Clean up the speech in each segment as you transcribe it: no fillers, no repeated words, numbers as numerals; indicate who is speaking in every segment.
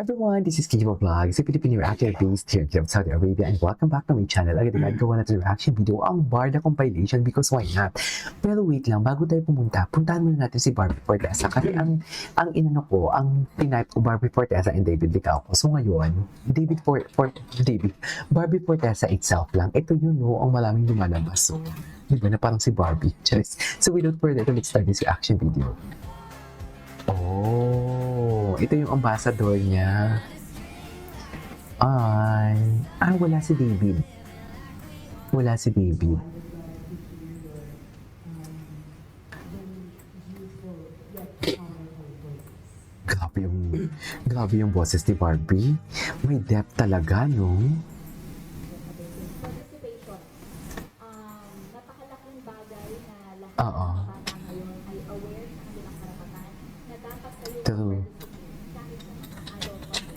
Speaker 1: Everyone, this is Kibo Vlogs, a Filipino reaction based here in Saudi Arabia, and welcome back to my channel. Agad-agad gawa natin reaction video ang Barda compilation because why not? Pero wait lang, bago tayo pumunta, puntahan muna natin si Barbie Forteza. Kasi ang inano ko, ang pinype ko Barbie Forteza and David Licauco. So ngayon, Barbie Forteza itself lang. Ito yun no, ang maraming lumalabas. So, diba na parang si Barbie. Charis. So without further ado, let's start this reaction video. Oh, ito yung ambassador niya. Wala si David. Wala si David. Grabe yung boses ni Barbie. May depth talaga, no?
Speaker 2: Napakalaking bagay na lahat ng bata ngayon ay aware sa kanilang karapatan na dapat kayo
Speaker 1: True.
Speaker 2: kahit sa mga adult kasi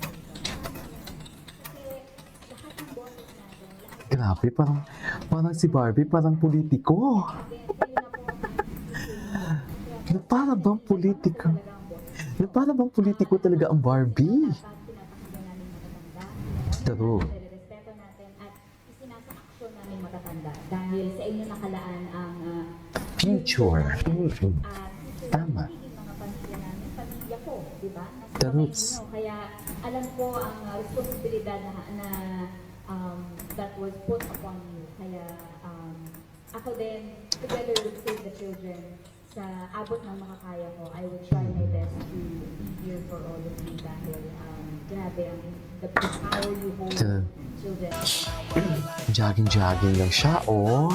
Speaker 2: lahat ng boses natin,
Speaker 1: Grabe, parang si Barbie, parang politiko. Na para bang politiko? Na para bang politiko talaga ang Barbie? True.
Speaker 2: respeto natin at isinasa-aksyon namin matatanda dahil sa inyo nakalaan ang
Speaker 1: Future. Tama.
Speaker 2: mga pamilya namin, pamilya ko, di ba? Nasa
Speaker 1: True.
Speaker 2: kamay ninyo. Kaya alam ko ang responsibilidad na that was put upon you. Kaya ako din, together with Save the Children, sa abot ng makakaya ko, I will try my best to be here for all of you dahil grabe ang the power you hold
Speaker 1: True.
Speaker 2: children.
Speaker 1: Jogging lang siya, oh.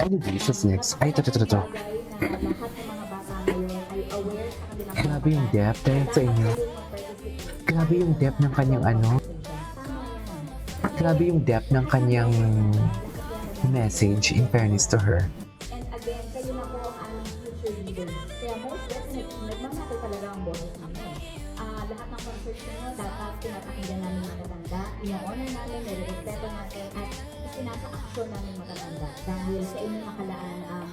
Speaker 1: Anyway, what's next? Ay, ito.
Speaker 2: Bagay na lahat ng mga bata ngayon ay aware sa kanilang
Speaker 1: Grabe yung depth sa inyo. Grabe yung depth ng kanyang ano. Grabe yung depth ng kanyang message in fairness to her.
Speaker 2: And again, kayo na po ang future leaders. Kaya most definitely, nagmamahal talaga ang boses ninyo. Lahat ng concerts ninyo, dapat pinapakinggan namin matatanda, ino-honor namin, nire-respeto natin, at isinasa-aksyon namin matatanda. Dahil sa inyo nakalaan ang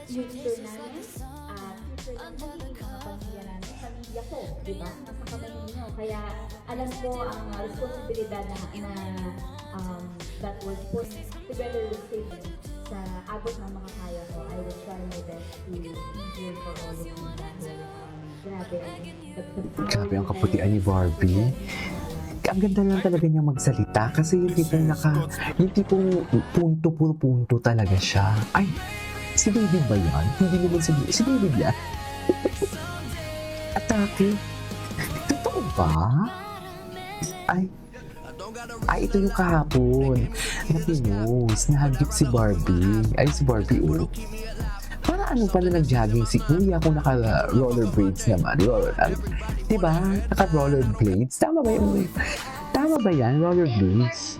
Speaker 2: future namin, future ng magiging mga pamilya namin, pamilya ko, di ba? Nasa kamay ninyo. Kaya alam ko ang responsibilidad na that was put together with Satan sa abot ng makakaya ko. I will try my best to be here for all of you dahil
Speaker 1: Grabe ang kaputian ni Barbie. Ang ganda lang talaga niya magsalita kasi yung tipong punto, puro punto talaga siya. Ay, si David ba yan? Hindi naman si David yan. Atake. Totoo ba? Ay, ito yung kahapon. Na pinost, nahagip si Barbie. Ay, si Barbie, oh. Para ano pala nag-jogging si Kuya kung naka-rollerblades naman. Diba? Naka-rollerblades. Tama ba yun? Tama ba yan? Rollerblades?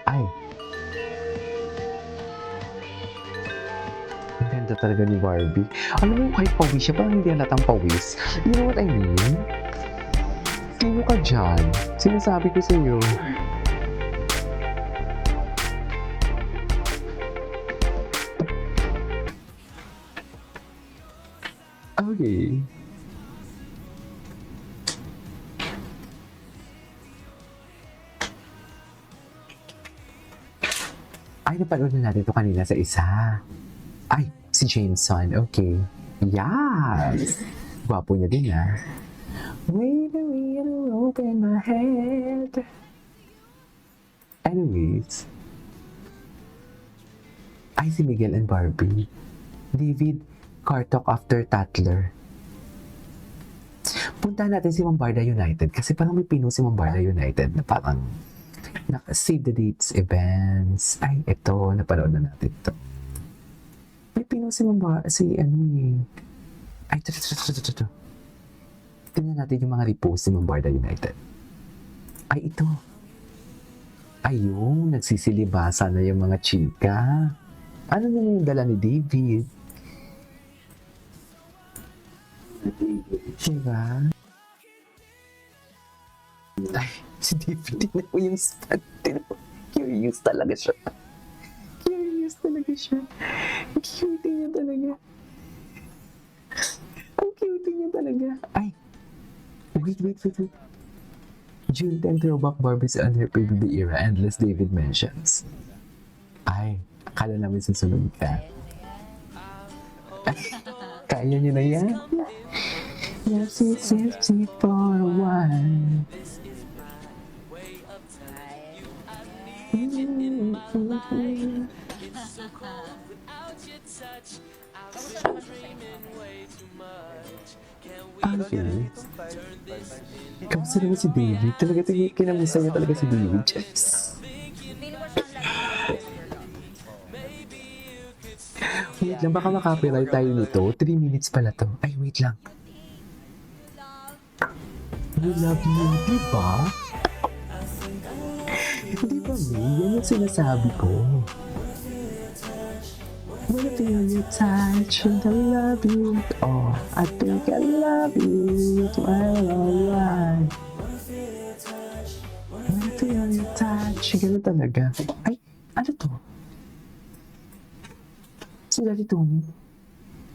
Speaker 1: Ay. Ang ganda talaga ni Barbie. Alam mo, kahit pawis siya, parang hindi halatang pawis. You know what I mean? Sino ka dyan? Sinasabi ko sa'yo. Okay. Ay, napanood na natin ito kanina sa isa. Ay, si Jameson. Okay. Yes! Gwapo niya din, ah. Wait a minute, open my head. Anyways. Ay, si Miguel and Barbie. David, car talk after Tatler. Puntahan natin si Mambarda United kasi parang may pinost si Mambarda United na parang save the dates events. Ay, ito, napanood na natin ito. May pinost si Mambarda, Ay, ito. Tingnan natin yung mga repost ni Mambarda United. Ay, ito. Ayun, nagsisilibasa na yung mga chika. Ano na yung dala ni David? Diba? Ay, si David, tingnan mo yung spot. Curious talaga siya. Cute niya talaga. Ang Ay! Wait. June 10 throwback Barbies on her PBB era, endless David mentions. Ay, akala namin susunod ka. Kaya niyo na yan? Yes, it's empty for a while. Okay. Kamusta naman si David? Talaga kinamusta niya talaga si David. Yes. Wait lang, baka makapiright tayo nito. 3 minutes pala to. Ay, wait lang. We love you, diba? Diba, May? Yan yung sinasabi ko. Wanna feel your touch and I love you. Oh, I think I love you. Alright. Wanna feel your touch. Ganun talaga. Ay, ano to? Si Daddy Tony.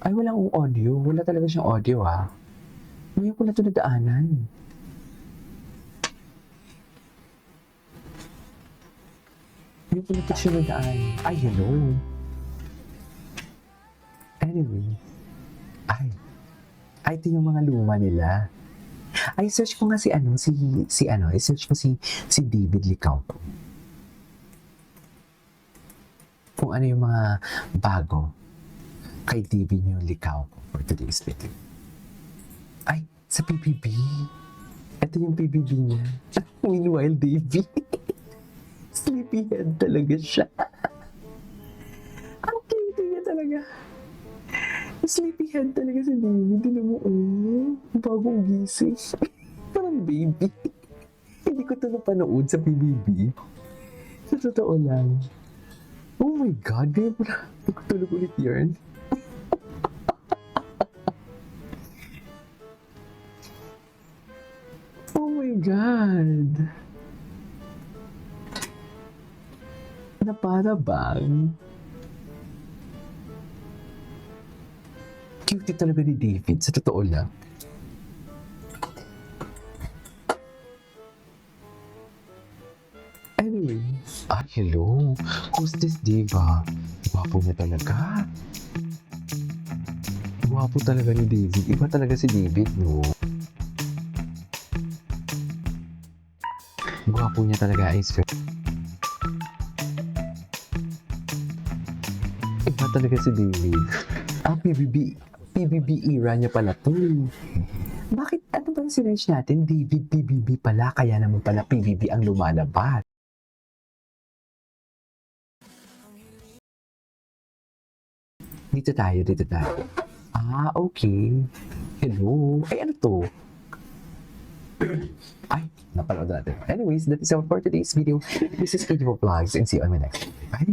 Speaker 1: Ay, wala akong audio. Wala talaga siyang audio, ha? Ngayon ko na ito nadaanan. Ngayon ko na ito siya nadaan. Ay, hello. Anyway. Ay, ito yung mga luma nila. Ay, search ko nga search ko si David Licauco. Kung ano yung mga bago kay David yung Licauco for today's video. Ay, sa PBB. Ito yung PBB niya. Meanwhile, David. Sleepyhead talaga siya. Ang cute niya talaga. Sleepyhead talaga si David. Hindi mo, bagong gising. Parang baby. Hindi ko ito napanood sa PBB. Sa totoo lang. Oh my God, ngayon mo na tulog ulit yun. Oh my God. Na para bang cute talaga ni David, sa totoo lang. Anyway, hello. Who's this diva? Gwapo niya talaga. Gwapo talaga ni David. Iba talaga si David, no? Gwapo niya talaga, I swear. Iba talaga si David. PBB era niya pala to. Bakit? Ano ba yung sinerge natin? David PBB pala, kaya naman pala PBB ang lumalabas. Dito tayo. Okay. Hello. Ay, ano to? Ay, napanood natin. Anyways, that is all for today's video. This is Kate Vlogs and see you on my next video. Bye!